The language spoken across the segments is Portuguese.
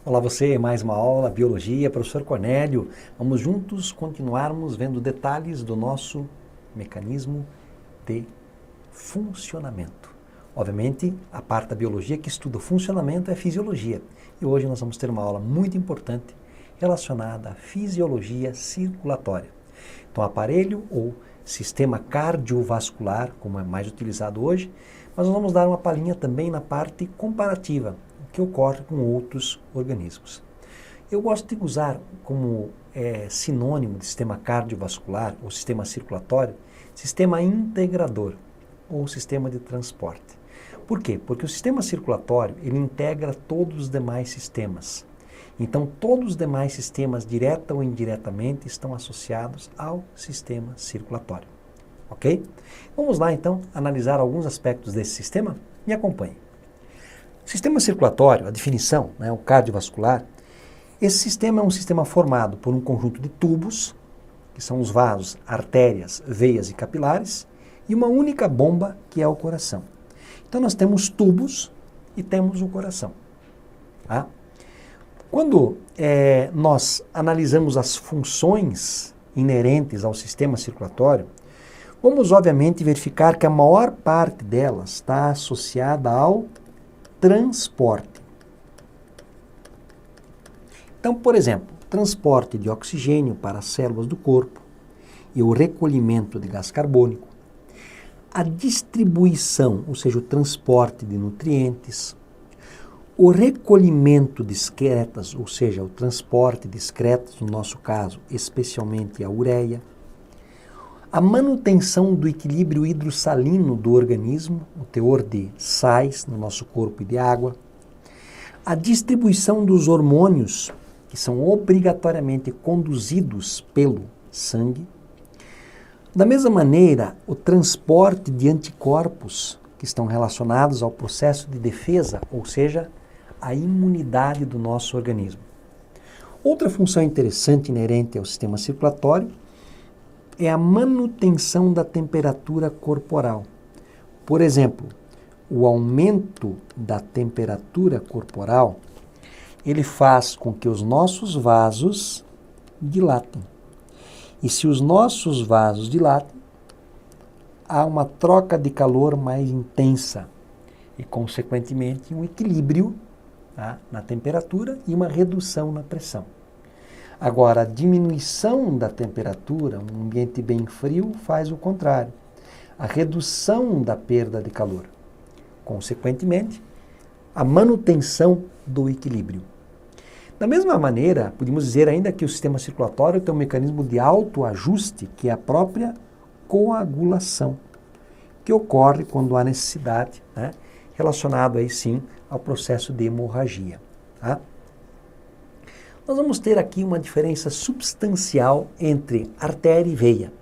Olá você, mais uma aula, Biologia, professor Cornélio. Vamos juntos continuarmos vendo detalhes do nosso mecanismo de funcionamento. Obviamente, a parte da biologia que estuda o funcionamento é a fisiologia. E hoje nós vamos ter uma aula muito importante relacionada à fisiologia circulatória. Então, aparelho ou sistema cardiovascular, como é mais utilizado hoje, mas nós vamos dar uma palhinha também na parte comparativa, que ocorre com outros organismos. Eu gosto de usar como sinônimo de sistema cardiovascular ou sistema circulatório, sistema integrador ou sistema de transporte. Por quê? Porque o sistema circulatório ele integra todos os demais sistemas. Então, todos os demais sistemas, direta ou indiretamente, estão associados ao sistema circulatório. Ok? Vamos lá, então, analisar alguns aspectos desse sistema? Me acompanhe. O sistema circulatório, a definição, o cardiovascular, esse sistema é um sistema formado por um conjunto de tubos, que são os vasos, artérias, veias e capilares, e uma única bomba, que é o coração. Então, nós temos tubos e temos o coração. Tá? Quando nós analisamos as funções inerentes ao sistema circulatório, vamos, obviamente, verificar que a maior parte delas está associada ao transporte. Então, por exemplo, transporte de oxigênio para as células do corpo e o recolhimento de gás carbônico, a distribuição, ou seja, o transporte de nutrientes, o recolhimento de excretas, ou seja, o transporte de excretas, no nosso caso, especialmente a ureia, a manutenção do equilíbrio hidrossalino do organismo, o teor de sais no nosso corpo e de água, a distribuição dos hormônios, que são obrigatoriamente conduzidos pelo sangue, da mesma maneira, o transporte de anticorpos, que estão relacionados ao processo de defesa, ou seja, a imunidade do nosso organismo. Outra função interessante inerente ao sistema circulatório é a manutenção da temperatura corporal. Por exemplo, o aumento da temperatura corporal, ele faz com que os nossos vasos dilatem. E se os nossos vasos dilatem, há uma troca de calor mais intensa e, consequentemente, um equilíbrio na temperatura e uma redução na pressão. Agora, a diminuição da temperatura, um ambiente bem frio, faz o contrário. A redução da perda de calor. Consequentemente, a manutenção do equilíbrio. Da mesma maneira, podemos dizer ainda que o sistema circulatório tem um mecanismo de autoajuste, que é a própria coagulação, que ocorre quando há necessidade, relacionado aí sim ao processo de hemorragia. Tá? Nós vamos ter aqui uma diferença substancial entre artéria e veia.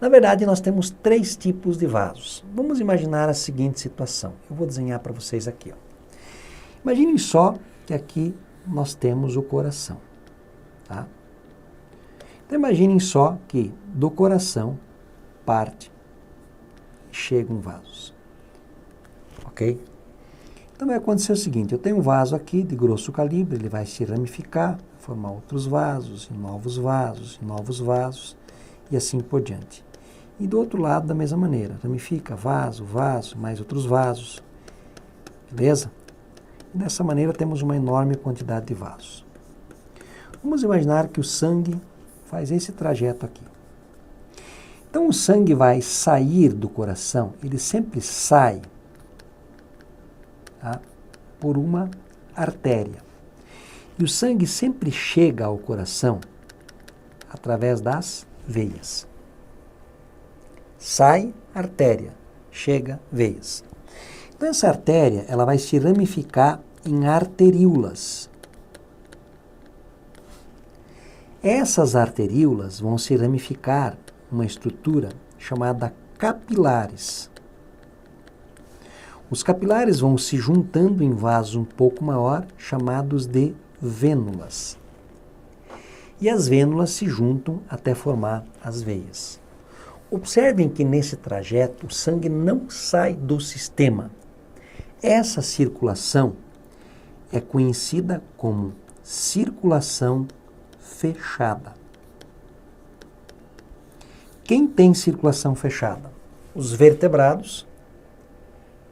Na verdade, nós temos 3 tipos de vasos. Vamos imaginar a seguinte situação. Eu vou desenhar para vocês aqui. Imaginem só que aqui nós temos o coração. Tá? Então, imaginem só que do coração parte e chegam vasos. Ok? Então vai acontecer o seguinte, eu tenho um vaso aqui de grosso calibre, ele vai se ramificar, formar outros vasos, e novos vasos, e novos vasos, e assim por diante. E do outro lado, da mesma maneira, ramifica vaso, vaso, mais outros vasos, beleza? E dessa maneira temos uma enorme quantidade de vasos. Vamos imaginar que o sangue faz esse trajeto aqui. Então o sangue vai sair do coração, ele sempre sai por uma artéria. E o sangue sempre chega ao coração através das veias. Sai artéria, chega veias. Então essa artéria ela vai se ramificar em arteríolas. Essas arteríolas vão se ramificar em uma estrutura chamada capilares. Os capilares vão se juntando em vasos um pouco maior, chamados de vênulas. E as vênulas se juntam até formar as veias. Observem que nesse trajeto o sangue não sai do sistema. Essa circulação é conhecida como circulação fechada. Quem tem circulação fechada? Os vertebrados.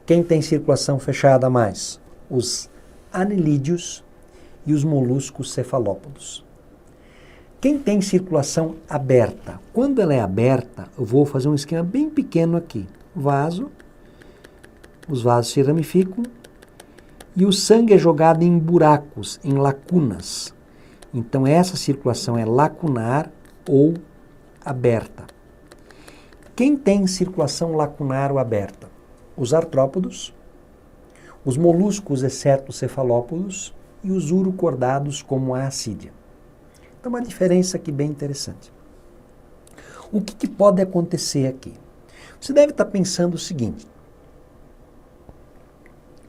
Quem tem circulação fechada mais? Os anelídeos e os moluscos cefalópodos. Quem tem circulação aberta? Quando ela é aberta, eu vou fazer um esquema bem pequeno aqui. Vaso, os vasos se ramificam e o sangue é jogado em buracos, em lacunas. Então essa circulação é lacunar ou aberta. Quem tem circulação lacunar ou aberta? Os artrópodos, os moluscos, exceto os cefalópodos, e os urocordados, como a assídia. Então, uma diferença aqui bem interessante. O que pode acontecer aqui? Você deve estar pensando o seguinte.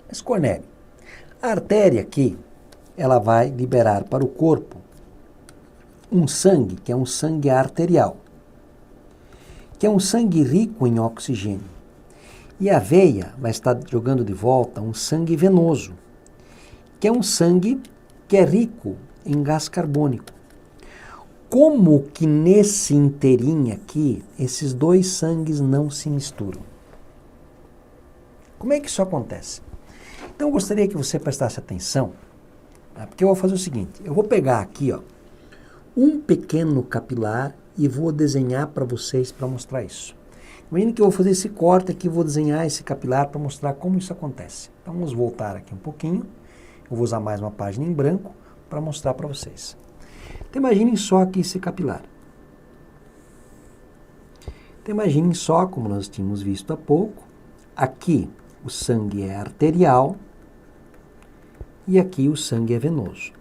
Mas, Cornélio, a artéria aqui, ela vai liberar para o corpo um sangue, que é um sangue arterial, que é um sangue rico em oxigênio. E a veia vai estar jogando de volta um sangue venoso, que é um sangue que é rico em gás carbônico. Como que nesse inteirinho aqui, esses dois sangues não se misturam? Como é que isso acontece? Então eu gostaria que você prestasse atenção, tá? Porque eu vou fazer o seguinte, eu vou pegar aqui, ó, um pequeno capilar e vou desenhar para vocês para mostrar isso. Imagine que eu vou fazer esse corte aqui, vou desenhar esse capilar para mostrar como isso acontece. Então vamos voltar aqui um pouquinho. Eu vou usar mais uma página em branco para mostrar para vocês. Então imaginem só aqui esse capilar. Então imaginem só, como nós tínhamos visto há pouco, aqui o sangue é arterial e aqui o sangue é venoso.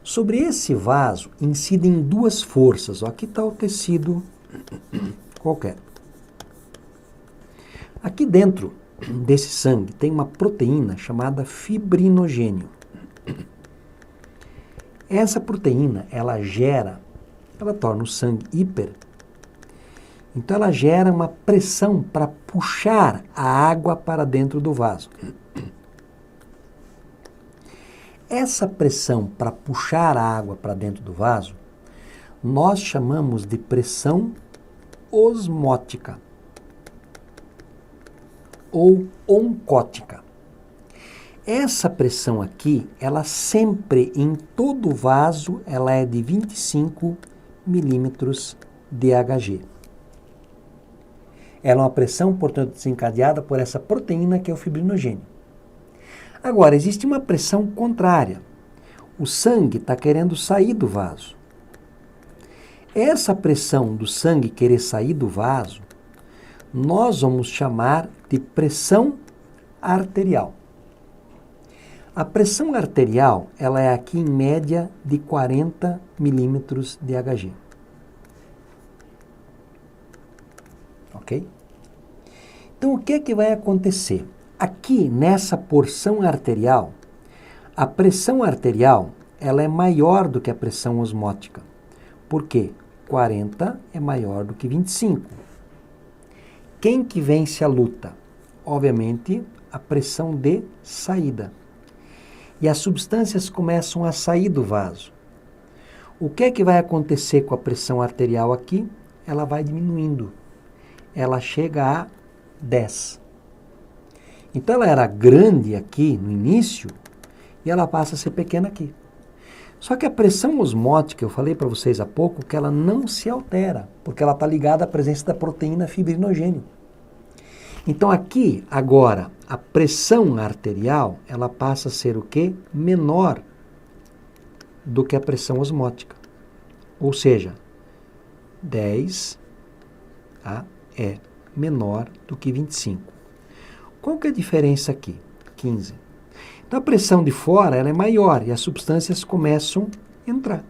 Sobre esse vaso incidem duas forças. Ó, aqui está o tecido qualquer. Aqui dentro desse sangue tem uma proteína chamada fibrinogênio. Essa proteína, ela torna o sangue hiper. Então ela gera uma pressão para puxar a água para dentro do vaso. Essa pressão para puxar a água para dentro do vaso, nós chamamos de pressão osmótica ou oncótica. Essa pressão aqui, ela sempre, em todo o vaso, ela é de 25 milímetros de Hg. Ela é uma pressão, portanto, desencadeada por essa proteína que é o fibrinogênio. Agora, existe uma pressão contrária. O sangue está querendo sair do vaso. Essa pressão do sangue querer sair do vaso, nós vamos chamar de pressão arterial. A pressão arterial, ela é aqui em média de 40 milímetros de Hg. Ok? Então, o que é que vai acontecer? Aqui, nessa porção arterial, a pressão arterial, ela é maior do que a pressão osmótica. Por quê? 40 é maior do que 25. Quem que vence a luta? Obviamente, a pressão de saída. E as substâncias começam a sair do vaso. O que é que vai acontecer com a pressão arterial aqui? Ela vai diminuindo. Ela chega a 10. Então ela era grande aqui no início e ela passa a ser pequena aqui. Só que a pressão osmótica, eu falei para vocês há pouco, que ela não se altera, porque ela está ligada à presença da proteína fibrinogênio. Então aqui, agora, a pressão arterial, ela passa a ser o quê? Menor do que a pressão osmótica. Ou seja, 10 é menor do que 25. Qual que é a diferença aqui? 15. Então a pressão de fora ela é maior e as substâncias começam a entrar.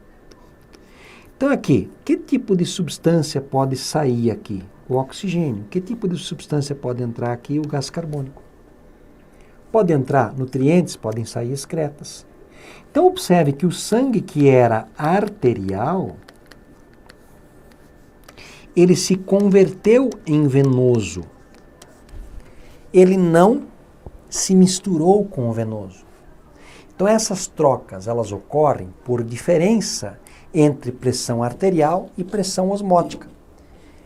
Então aqui, que tipo de substância pode sair aqui? O oxigênio. Que tipo de substância pode entrar aqui? O gás carbônico. Pode entrar nutrientes, podem sair excretas. Então observe que o sangue que era arterial, ele se converteu em venoso. Ele não se misturou com o venoso. Então essas trocas, elas ocorrem por diferença entre pressão arterial e pressão osmótica.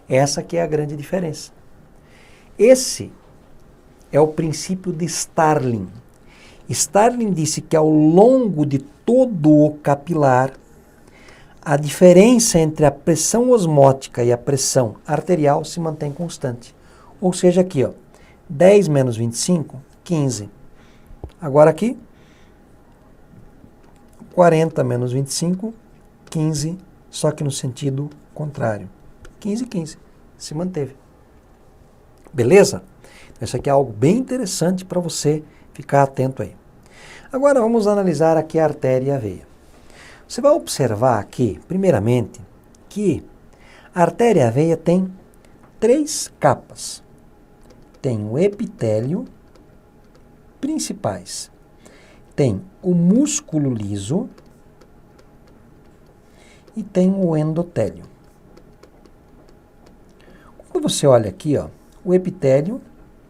Essa que é a grande diferença. Esse é o princípio de Starling. Starling disse que ao longo de todo o capilar, a diferença entre a pressão osmótica e a pressão arterial se mantém constante. Ou seja, aqui, ó, 10 menos 25, 15. Agora aqui, 40 menos 25, 15, só que no sentido contrário. 15, 15. Se manteve. Beleza? Isso aqui é algo bem interessante para você ficar atento aí. Agora vamos analisar aqui a artéria e a veia. Você vai observar aqui, primeiramente, que a artéria e a veia tem 3 capas. Tem o epitélio principais. Tem o músculo liso e tem o endotélio. Quando você olha aqui, ó, o epitélio,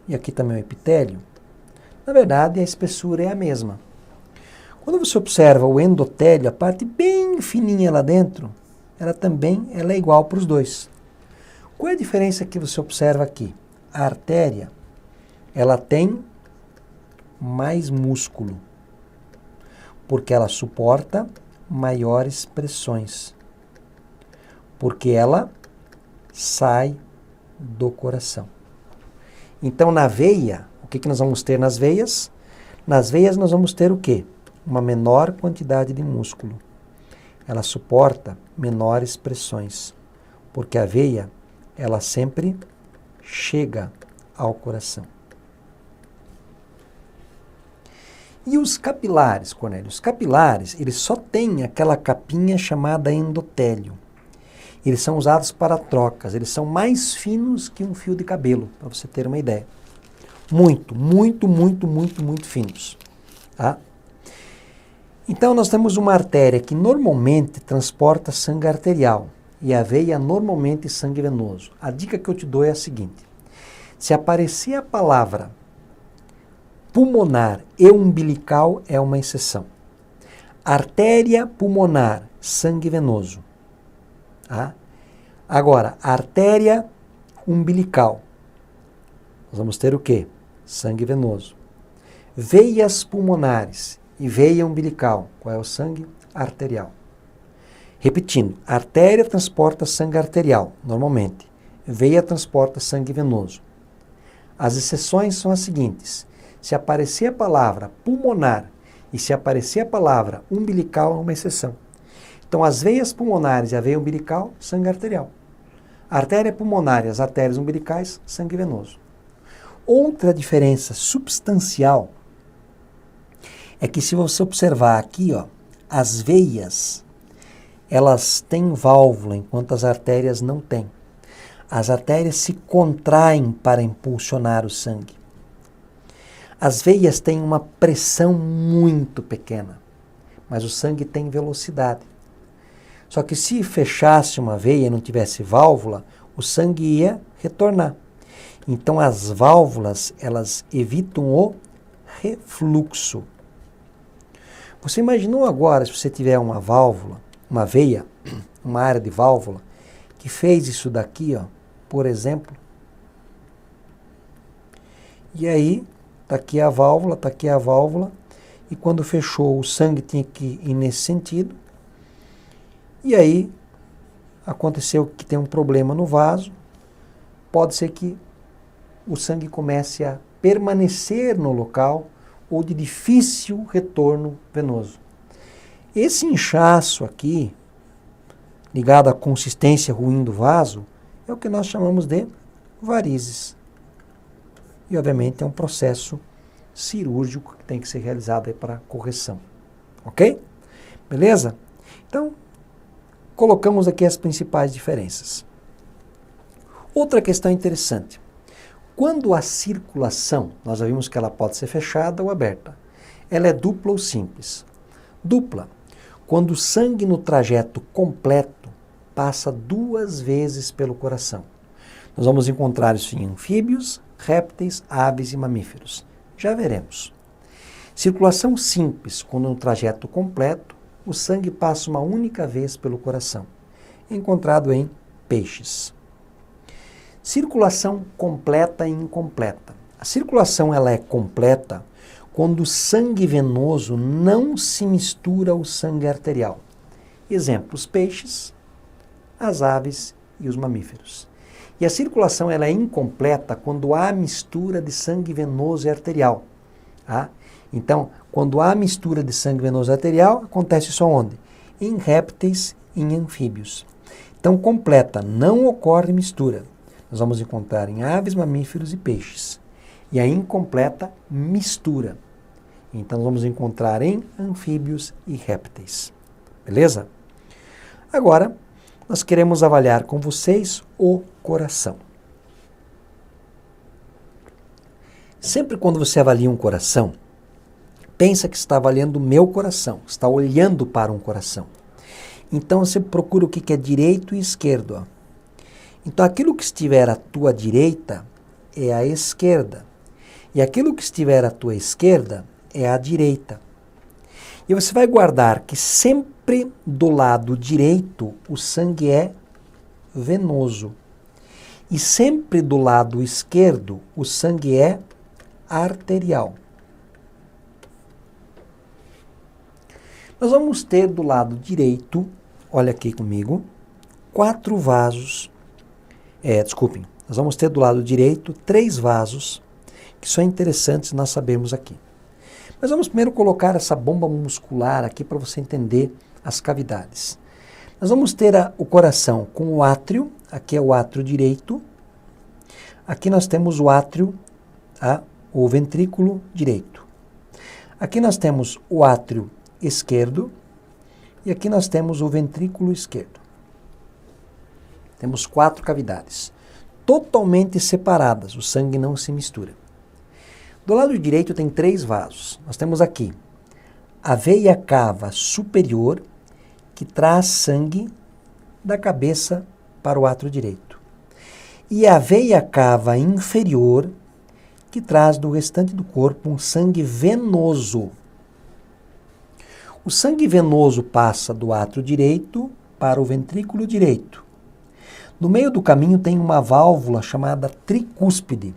e aqui também o epitélio, na verdade a espessura é a mesma. Quando você observa o endotélio, a parte bem fininha lá dentro, ela é igual para os dois. Qual é a diferença que você observa aqui? A artéria, ela tem mais músculo, porque ela suporta maiores pressões, porque ela sai do coração. Então, na veia, o que nós vamos ter nas veias? Nas veias nós vamos ter o quê? Uma menor quantidade de músculo. Ela suporta menores pressões, porque a veia, ela sempre chega ao coração. E os capilares, Cornélio? Os capilares, eles só têm aquela capinha chamada endotélio. Eles são usados para trocas, eles são mais finos que um fio de cabelo, para você ter uma ideia. Muito, muito, muito, muito, muito finos. Tá? Então, nós temos uma artéria que normalmente transporta sangue arterial e a veia normalmente sangue venoso. A dica que eu te dou é a seguinte: se aparecer a palavra pulmonar e umbilical, é uma exceção. Artéria pulmonar, sangue venoso. Tá? Agora, artéria umbilical, nós vamos ter o quê? Sangue venoso. Veias pulmonares e veia umbilical, qual é o sangue? Arterial. Repetindo, artéria transporta sangue arterial, normalmente. Veia transporta sangue venoso. As exceções são as seguintes: se aparecer a palavra pulmonar e se aparecer a palavra umbilical, é uma exceção. Então, as veias pulmonares e a veia umbilical, sangue arterial. A artéria pulmonar e as artérias umbilicais, sangue venoso. Outra diferença substancial é que, se você observar aqui, ó, as veias, elas têm válvula, enquanto as artérias não têm. As artérias se contraem para impulsionar o sangue. As veias têm uma pressão muito pequena, mas o sangue tem velocidade. Só que se fechasse uma veia e não tivesse válvula, o sangue ia retornar. Então as válvulas, elas evitam o refluxo. Você imaginou agora, se você tiver uma válvula, uma veia, uma área de válvula, que fez isso daqui, ó, por exemplo. E aí, está aqui a válvula, está aqui a válvula, e quando fechou, o sangue tinha que ir nesse sentido. E aí, aconteceu que tem um problema no vaso, pode ser que o sangue comece a permanecer no local ou de difícil retorno venoso. Esse inchaço aqui, ligado à consistência ruim do vaso, é o que nós chamamos de varizes. E, obviamente, é um processo cirúrgico que tem que ser realizado aí para correção. Ok? Beleza? Então, colocamos aqui as principais diferenças. Outra questão interessante. Quando a circulação, nós já vimos que ela pode ser fechada ou aberta, ela é dupla ou simples. Dupla, quando o sangue no trajeto completo passa 2 vezes pelo coração. Nós vamos encontrar isso em anfíbios, répteis, aves e mamíferos. Já veremos. Circulação simples, quando no trajeto completo, o sangue passa uma única vez pelo coração, encontrado em peixes. Circulação completa e incompleta. A circulação ela é completa quando o sangue venoso não se mistura ao sangue arterial. Exemplo, os peixes, as aves e os mamíferos. E a circulação ela é incompleta quando há mistura de sangue venoso e arterial. Tá? Então, quando há mistura de sangue venoso e arterial, acontece isso onde? Em répteis e em anfíbios. Então, completa, não ocorre mistura. Nós vamos encontrar em aves, mamíferos e peixes. E a incompleta, mistura. Então, nós vamos encontrar em anfíbios e répteis. Beleza? Agora, nós queremos avaliar com vocês o coração. Sempre quando você avalia um coração, pensa que está avaliando o meu coração, está olhando para um coração. Então você procura o que é direito e esquerdo. Ó. Então aquilo que estiver à tua direita é a esquerda. E aquilo que estiver à tua esquerda é a direita. E você vai guardar que sempre do lado direito o sangue é venoso. E sempre do lado esquerdo o sangue é arterial. Nós vamos ter do lado direito, olha aqui comigo, 4 vasos. Nós vamos ter do lado direito 3 vasos que são interessantes nós sabermos aqui. Mas vamos primeiro colocar essa bomba muscular aqui para você entender as cavidades. Nós vamos ter o coração com o átrio, aqui é o átrio direito, aqui nós temos o átrio, o ventrículo direito. Aqui nós temos o átrio esquerdo e aqui nós temos o ventrículo esquerdo. Temos 4 cavidades, totalmente separadas, o sangue não se mistura. Do lado direito tem 3 vasos. Nós temos aqui a veia cava superior, que traz sangue da cabeça para o átrio direito. E a veia cava inferior, que traz do restante do corpo um sangue venoso. O sangue venoso passa do átrio direito para o ventrículo direito. No meio do caminho tem uma válvula chamada tricúspide,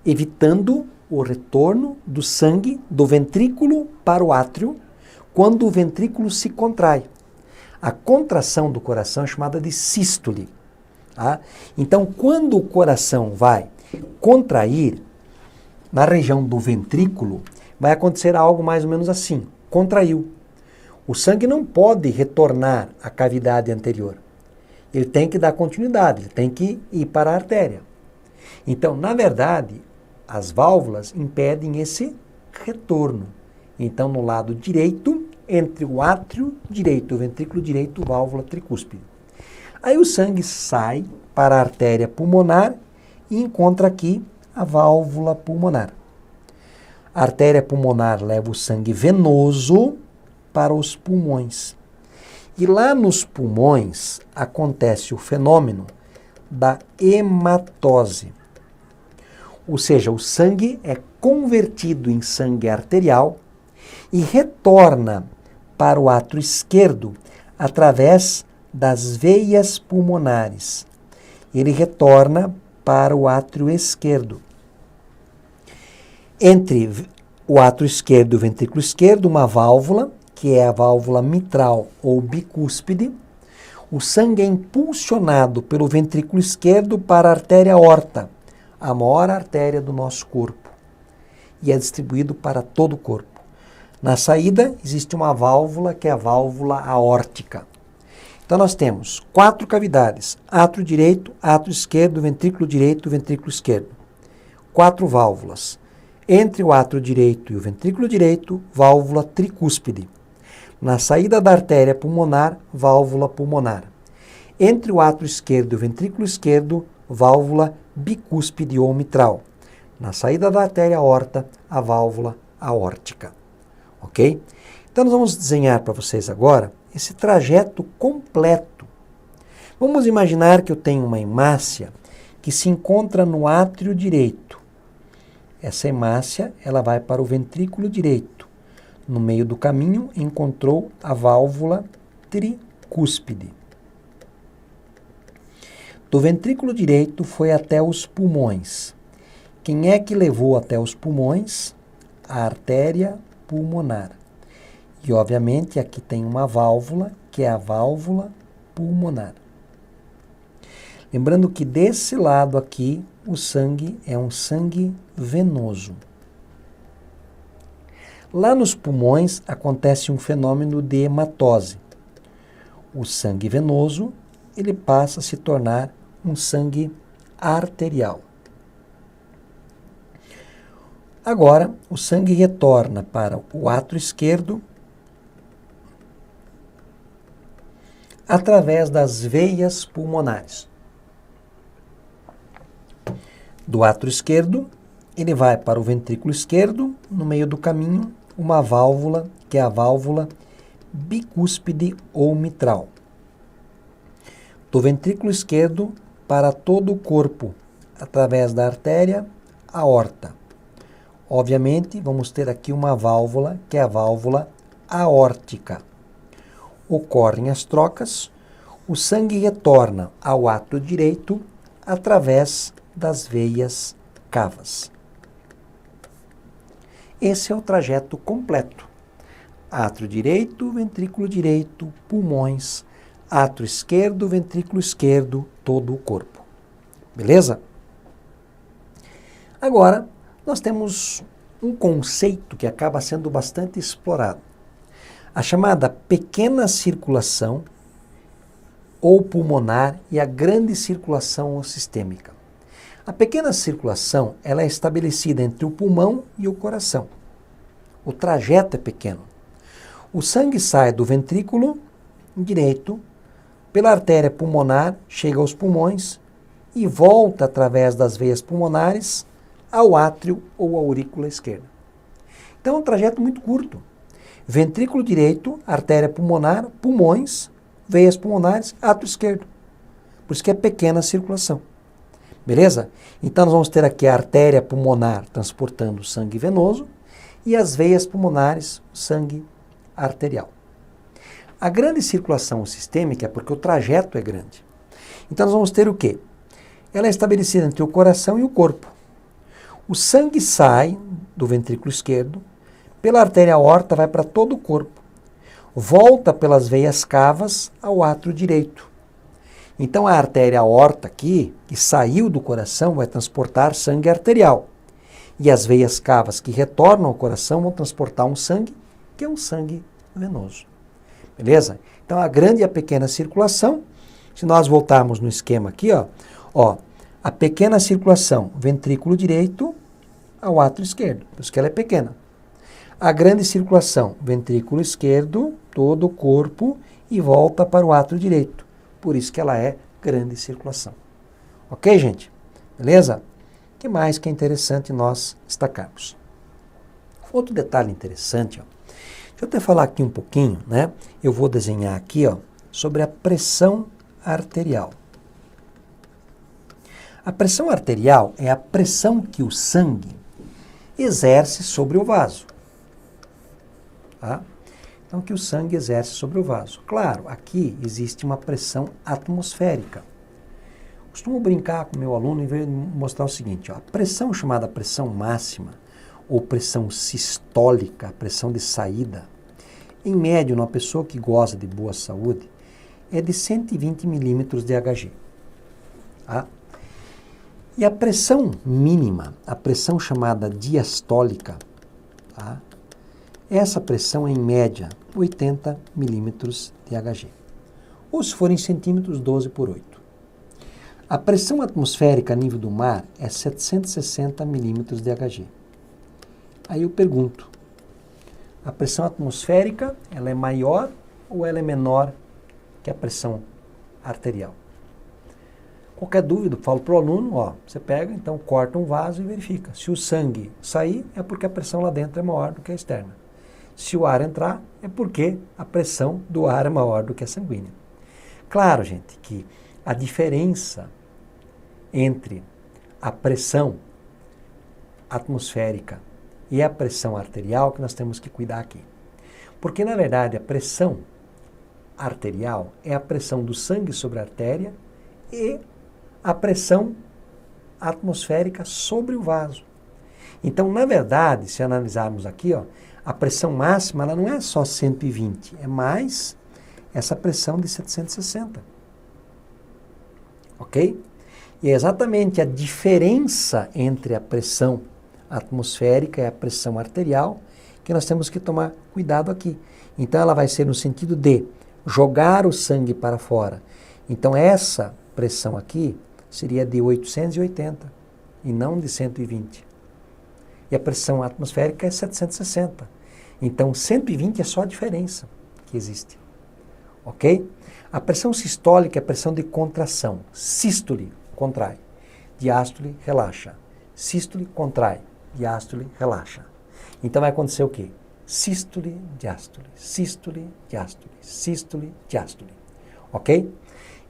evitando o retorno do sangue do ventrículo para o átrio quando o ventrículo se contrai. A contração do coração é chamada de sístole. Tá? Então, quando o coração vai contrair, na região do ventrículo, vai acontecer algo mais ou menos assim. Contraiu. O sangue não pode retornar à cavidade anterior. Ele tem que dar continuidade, ele tem que ir para a artéria. Então, na verdade, as válvulas impedem esse retorno. Então, no lado direito, entre o átrio direito e o ventrículo direito, válvula tricúspide. Aí o sangue sai para a artéria pulmonar e encontra aqui a válvula pulmonar. A artéria pulmonar leva o sangue venoso para os pulmões. E lá nos pulmões acontece o fenômeno da hematose. Ou seja, o sangue é convertido em sangue arterial e retorna para o átrio esquerdo através das veias pulmonares. Ele retorna para o átrio esquerdo. Entre o átrio esquerdo e o ventrículo esquerdo, uma válvula, que é a válvula mitral ou bicúspide. O sangue é impulsionado pelo ventrículo esquerdo para a artéria aorta, a maior artéria do nosso corpo, e é distribuído para todo o corpo. Na saída, existe uma válvula, que é a válvula aórtica. Então, nós temos 4 cavidades, átrio direito, átrio esquerdo, ventrículo direito, ventrículo esquerdo. 4 válvulas. Entre o átrio direito e o ventrículo direito, válvula tricúspide. Na saída da artéria pulmonar, válvula pulmonar. Entre o átrio esquerdo e o ventrículo esquerdo, válvula bicúspide ou mitral. Na saída da artéria aorta, a válvula aórtica. Ok? Então, nós vamos desenhar para vocês agora esse trajeto completo. Vamos imaginar que eu tenho uma hemácia que se encontra no átrio direito. essa hemácia, ela vai para o ventrículo direito. No meio do caminho, encontrou a válvula tricúspide. Do ventrículo direito foi até os pulmões. Quem é que levou até os pulmões? A artéria pulmonar. E, obviamente, aqui tem uma válvula, que é a válvula pulmonar. Lembrando que desse lado aqui, o sangue é um sangue venoso. Lá nos pulmões acontece um fenômeno de hematose. O sangue venoso, ele passa a se tornar um sangue arterial. Agora, o sangue retorna para o átrio esquerdo através das veias pulmonares. Do átrio esquerdo, ele vai para o ventrículo esquerdo, no meio do caminho, uma válvula, que é a válvula bicúspide ou mitral. Do ventrículo esquerdo para todo o corpo, através da artéria aorta. Obviamente, vamos ter aqui uma válvula, que é a válvula aórtica. Ocorrem as trocas, o sangue retorna ao átrio direito através das veias cavas. Esse é o trajeto completo. Átrio direito, ventrículo direito, pulmões, átrio esquerdo, ventrículo esquerdo, todo o corpo. Beleza? Agora, nós temos um conceito que acaba sendo bastante explorado. A chamada pequena circulação ou pulmonar e a grande circulação sistêmica. A pequena circulação, ela é estabelecida entre o pulmão e o coração. O trajeto é pequeno. O sangue sai do ventrículo direito, pela artéria pulmonar, chega aos pulmões e volta através das veias pulmonares ao átrio ou à aurícula esquerda. Então é um trajeto muito curto. Ventrículo direito, artéria pulmonar, pulmões, veias pulmonares, átrio esquerdo. Por isso que é pequena circulação. Beleza? Então nós vamos ter aqui a artéria pulmonar transportando sangue venoso e as veias pulmonares, sangue arterial. A grande circulação sistêmica é porque o trajeto é grande. Então nós vamos ter o quê? Ela é estabelecida entre o coração e o corpo. O sangue sai do ventrículo esquerdo, pela artéria aorta vai para todo o corpo, volta pelas veias cavas ao átrio direito. Então a artéria aorta aqui, que saiu do coração, vai transportar sangue arterial. E as veias cavas que retornam ao coração vão transportar um sangue, que é um sangue venoso. Beleza? Então a grande e a pequena circulação, se nós voltarmos no esquema aqui, ó, a pequena circulação, ventrículo direito ao átrio esquerdo, por isso que ela é pequena. A grande circulação, ventrículo esquerdo, todo o corpo e volta para o átrio direito. Por isso que ela é grande circulação. Ok, gente? Beleza? O que mais que é interessante nós destacarmos? Outro detalhe interessante, deixa eu até falar aqui um pouquinho, né? Eu vou desenhar aqui, sobre a pressão arterial. A pressão arterial é a pressão que o sangue exerce sobre o vaso. Tá? Então, que o sangue exerce sobre o vaso. Claro, aqui existe uma pressão atmosférica. Costumo brincar com o meu aluno e mostrar o seguinte, a pressão chamada pressão máxima, ou pressão sistólica, pressão de saída, em média, numa pessoa que goza de boa saúde, é de 120 milímetros de Hg. Tá? E a pressão mínima, a pressão chamada diastólica, tá? Essa pressão é, em média, 80 milímetros de Hg. Ou, se for em centímetros, 12 por 8. A pressão atmosférica a nível do mar é 760 milímetros de Hg. Aí eu pergunto, a pressão atmosférica, ela é maior ou ela é menor que a pressão arterial? Qualquer dúvida, falo para o aluno, você pega, então corta um vaso e verifica. Se o sangue sair, é porque a pressão lá dentro é maior do que a externa. Se o ar entrar, é porque a pressão do ar é maior do que a sanguínea. Claro, gente, que a diferença entre a pressão atmosférica e a pressão arterial que nós temos que cuidar aqui. Porque, na verdade, a pressão arterial é a pressão do sangue sobre a artéria e a pressão atmosférica sobre o vaso. Então, na verdade, se analisarmos aqui, ó, a pressão máxima ela não é só 120, é mais essa pressão de 760. Ok? E é exatamente a diferença entre a pressão atmosférica e a pressão arterial que nós temos que tomar cuidado aqui. Então, ela vai ser no sentido de jogar o sangue para fora. Então, essa pressão aqui seria de 880 e não de 120. E a pressão atmosférica é 760. Então, 120 é só a diferença que existe. Ok? A pressão sistólica é a pressão de contração. Sístole, contrai. Diástole, relaxa. Sístole, contrai. Diástole, relaxa. Então, vai acontecer o quê? Sístole, diástole, sístole, diástole, sístole, diástole. Ok?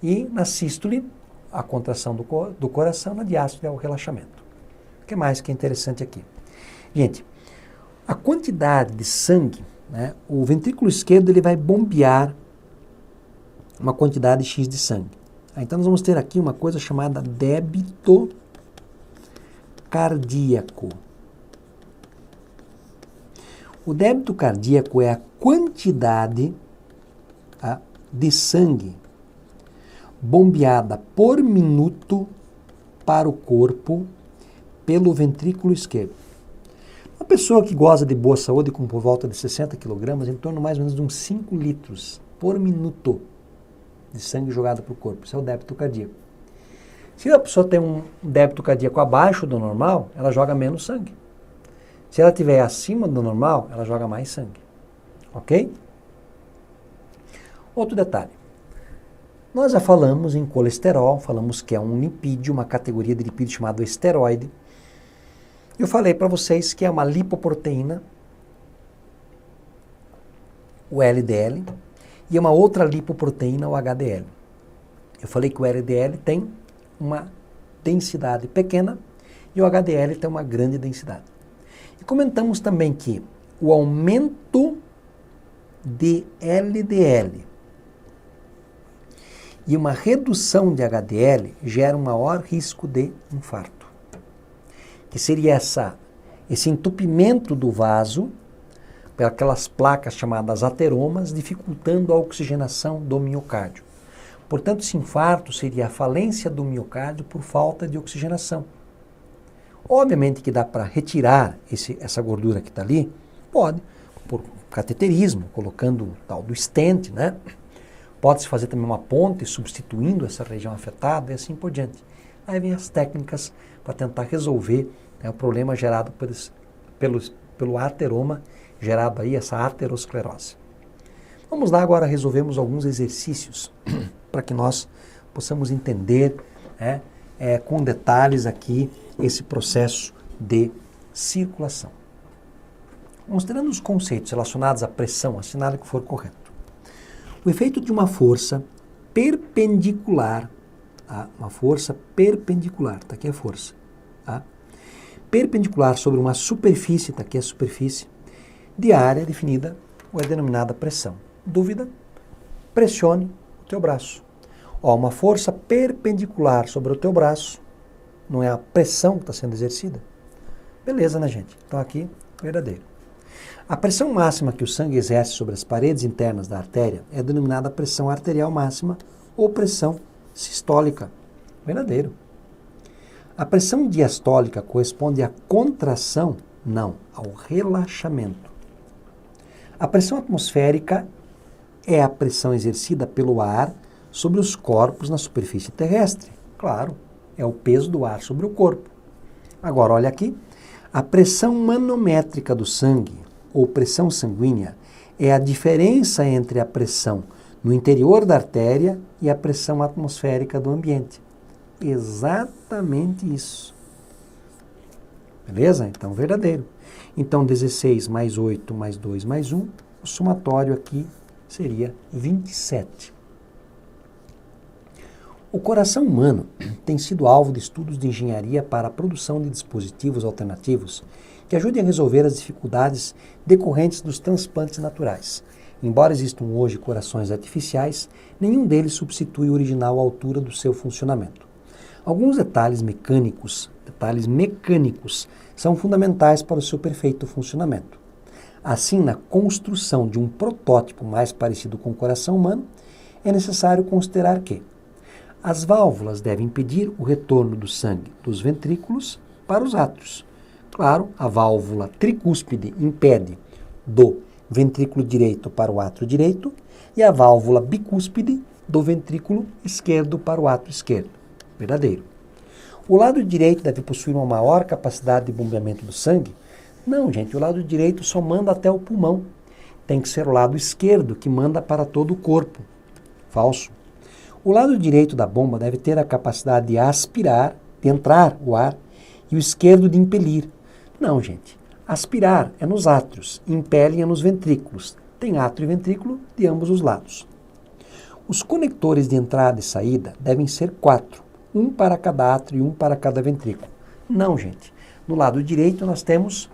E na sístole, a contração do coração, na diástole é o relaxamento. O que mais que é interessante aqui? Gente, a quantidade de sangue, né, o ventrículo esquerdo ele vai bombear uma quantidade X de sangue. Então nós vamos ter aqui uma coisa chamada débito cardíaco. O débito cardíaco é a quantidade de sangue bombeada por minuto para o corpo pelo ventrículo esquerdo. Uma pessoa que goza de boa saúde, com por volta de 60 kg, em torno mais ou menos de uns 5 litros por minuto de sangue jogado para o corpo. Isso é o débito cardíaco. Se a pessoa tem um débito cardíaco abaixo do normal, ela joga menos sangue. Se ela estiver acima do normal, ela joga mais sangue. Ok? Outro detalhe. Nós já falamos em colesterol, falamos que é um lipídio, uma categoria de lipídio chamado esteroide. Eu falei para vocês que é uma lipoproteína, o LDL, e uma outra lipoproteína, o HDL. Eu falei que o LDL tem uma densidade pequena e o HDL tem uma grande densidade. E comentamos também que o aumento de LDL e uma redução de HDL gera um maior risco de infarto, que seria esse entupimento do vaso pelas placas chamadas ateromas, dificultando a oxigenação do miocárdio. Portanto, esse infarto seria a falência do miocárdio por falta de oxigenação. Obviamente que dá para retirar essa gordura que está ali, pode, por cateterismo, colocando o tal do stent, né? Pode-se fazer também uma ponte substituindo essa região afetada e assim por diante. Aí vem as técnicas para tentar resolver, né, o problema gerado pelo ateroma, gerado aí essa aterosclerose. Vamos lá agora resolvemos alguns exercícios para que nós possamos entender, né, com detalhes aqui esse processo de circulação. Mostrando os conceitos relacionados à pressão, assinale que for correto. O efeito de uma força perpendicular, uma força perpendicular, está aqui a força, perpendicular sobre uma superfície, está aqui a superfície, de área definida, ou é denominada pressão. Dúvida? Pressione o teu braço. Uma força perpendicular sobre o teu braço, não é a pressão que está sendo exercida? Beleza, né, gente? Então aqui, verdadeiro. A pressão máxima que o sangue exerce sobre as paredes internas da artéria é denominada pressão arterial máxima ou pressão sistólica. Verdadeiro. A pressão diastólica corresponde à contração? Não, ao relaxamento. A pressão atmosférica é a pressão exercida pelo ar sobre os corpos na superfície terrestre. Claro, é o peso do ar sobre o corpo. Agora, olha aqui. A pressão manométrica do sangue, ou pressão sanguínea, é a diferença entre a pressão no interior da artéria e a pressão atmosférica do ambiente. Exatamente isso. Beleza? Então, verdadeiro. Então, 16 mais 8 mais 2 mais 1, o somatório aqui seria 27. O coração humano tem sido alvo de estudos de engenharia para a produção de dispositivos alternativos que ajudem a resolver as dificuldades decorrentes dos transplantes naturais. Embora existam hoje corações artificiais, nenhum deles substitui o original à altura do seu funcionamento. Alguns detalhes mecânicos são fundamentais para o seu perfeito funcionamento. Assim, na construção de um protótipo mais parecido com o coração humano, é necessário considerar que as válvulas devem impedir o retorno do sangue dos ventrículos para os átrios. Claro, a válvula tricúspide impede do ventrículo direito para o átrio direito e a válvula bicúspide do ventrículo esquerdo para o átrio esquerdo. Verdadeiro. O lado direito deve possuir uma maior capacidade de bombeamento do sangue? Não, gente, o lado direito só manda até o pulmão. Tem que ser o lado esquerdo que manda para todo o corpo. Falso. O lado direito da bomba deve ter a capacidade de aspirar, de entrar o ar, e o esquerdo de impelir. Não, gente. Aspirar é nos átrios, impelem é nos ventrículos. Tem átrio e ventrículo de ambos os lados. Os conectores de entrada e saída devem ser 4, um para cada átrio e um para cada ventrículo. Não, gente. No lado direito nós temos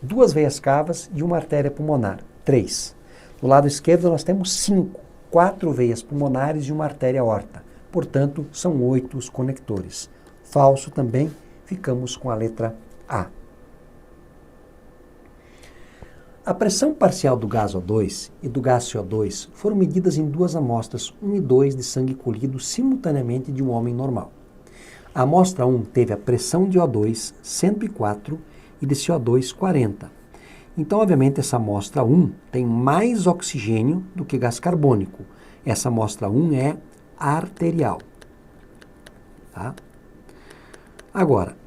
2 veias cavas e uma artéria pulmonar, 3. No lado esquerdo nós temos 5. 4 veias pulmonares e uma artéria aorta. Portanto, são 8 os conectores. Falso também, ficamos com a letra A. A pressão parcial do gás O2 e do gás CO2 foram medidas em 2 amostras 1 e 2 de sangue colhido simultaneamente de um homem normal. A amostra 1 teve a pressão de O2 104 e de CO2 40. Então, obviamente, essa amostra 1 tem mais oxigênio do que gás carbônico. Essa amostra 1 é arterial. Tá? Agora,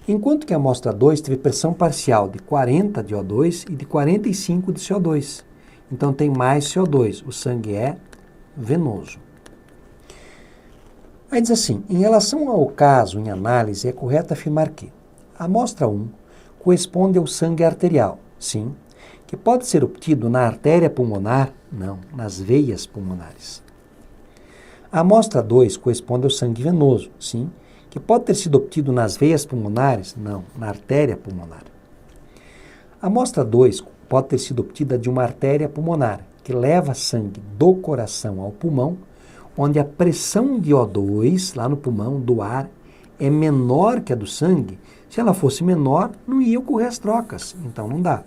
enquanto que a amostra 2 teve pressão parcial de 40 de O2 e de 45 de CO2. Então, tem mais CO2. O sangue é venoso. Aí diz assim, em relação ao caso em análise, é correto afirmar que a amostra 1 corresponde ao sangue arterial. Sim, que pode ser obtido na artéria pulmonar? Não, nas veias pulmonares. A amostra 2 corresponde ao sangue venoso? Sim, que pode ter sido obtido nas veias pulmonares? Não, na artéria pulmonar. A amostra 2 pode ter sido obtida de uma artéria pulmonar, que leva sangue do coração ao pulmão, onde a pressão de O2, lá no pulmão, do ar, é menor que a do sangue. Se ela fosse menor, não ia ocorrer as trocas, então não dá.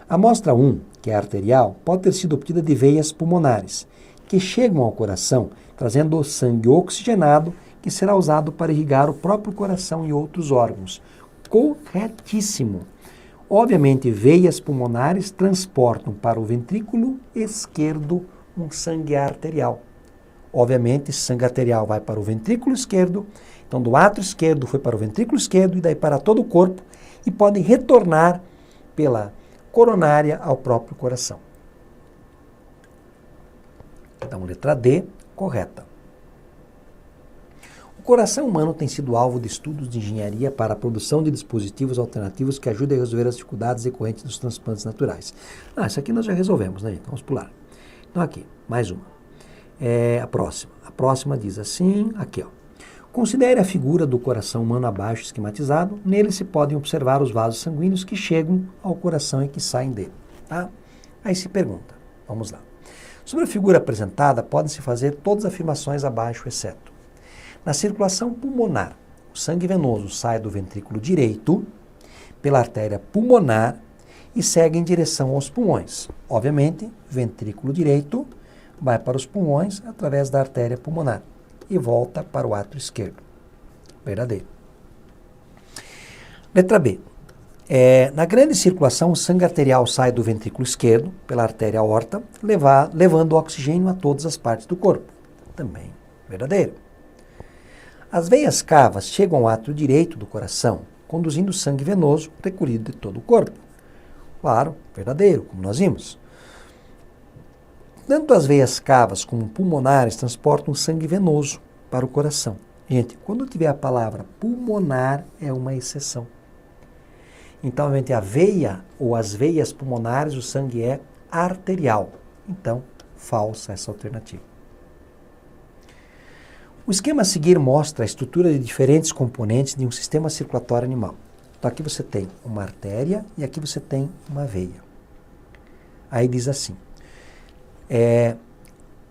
A amostra 1, que é arterial, pode ter sido obtida de veias pulmonares, que chegam ao coração, trazendo o sangue oxigenado, que será usado para irrigar o próprio coração e outros órgãos. Corretíssimo. Obviamente, veias pulmonares transportam para o ventrículo esquerdo um sangue arterial. Obviamente, sangue arterial vai para o ventrículo esquerdo, então do átrio esquerdo foi para o ventrículo esquerdo e daí para todo o corpo e podem retornar pela coronária ao próprio coração. Então, letra D, correta. O coração humano tem sido alvo de estudos de engenharia para a produção de dispositivos alternativos que ajudem a resolver as dificuldades decorrentes dos transplantes naturais. Isso aqui nós já resolvemos, né, gente? Vamos pular. Então, aqui, mais uma. A próxima. A próxima diz assim, aqui, ó. Considere a figura do coração humano abaixo esquematizado. Nele se podem observar os vasos sanguíneos que chegam ao coração e que saem dele. Tá? Aí se pergunta, vamos lá. Sobre a figura apresentada, podem-se fazer todas as afirmações abaixo, exceto. Na circulação pulmonar, o sangue venoso sai do ventrículo direito pela artéria pulmonar e segue em direção aos pulmões. Obviamente, ventrículo direito vai para os pulmões através da artéria pulmonar e volta para o átrio esquerdo. Verdadeiro. Letra B. Na grande circulação, o sangue arterial sai do ventrículo esquerdo, pela artéria aorta, levando oxigênio a todas as partes do corpo. Também verdadeiro. As veias cavas chegam ao átrio direito do coração, conduzindo sangue venoso recolhido de todo o corpo. Claro, verdadeiro, como nós vimos. Tanto as veias cavas como pulmonares transportam sangue venoso para o coração. Gente, quando tiver a palavra pulmonar, é uma exceção. Então, entre a veia ou as veias pulmonares, o sangue é arterial. Então, falsa essa alternativa. O esquema a seguir mostra a estrutura de diferentes componentes de um sistema circulatório animal. Então aqui você tem uma artéria e aqui você tem uma veia. Aí diz assim,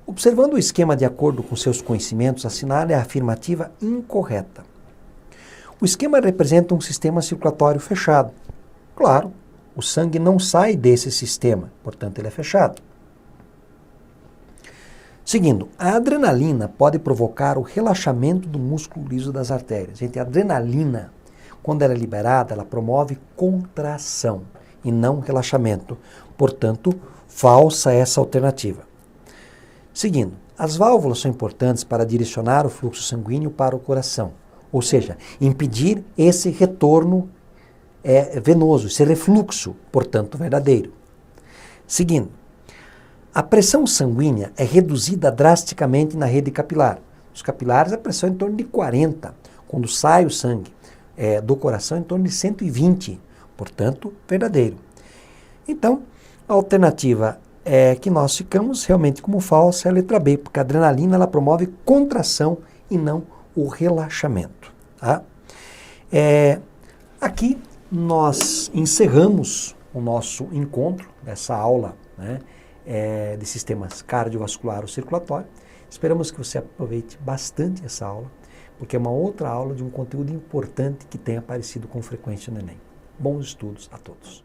observando o esquema de acordo com seus conhecimentos, assinale a afirmativa incorreta. O esquema representa um sistema circulatório fechado. Claro, o sangue não sai desse sistema, portanto ele é fechado. Seguindo, a adrenalina pode provocar o relaxamento do músculo liso das artérias. Gente, a adrenalina, quando ela é liberada, ela promove contração e não relaxamento. Portanto, falsa essa alternativa. Seguindo, as válvulas são importantes para direcionar o fluxo sanguíneo para o coração, ou seja, impedir esse retorno venoso, esse refluxo, portanto, verdadeiro. Seguindo, a pressão sanguínea é reduzida drasticamente na rede capilar. Os capilares, a pressão é em torno de 40. Quando sai o sangue do coração, em torno de 120. Portanto, verdadeiro. Então, a alternativa que nós ficamos realmente como falsa é a letra B, porque a adrenalina ela promove contração e não o relaxamento. Tá? Aqui nós encerramos o nosso encontro, essa aula, né? De sistemas cardiovascular ou circulatório. Esperamos que você aproveite bastante essa aula, porque é uma outra aula de um conteúdo importante que tem aparecido com frequência no Enem. Bons estudos a todos.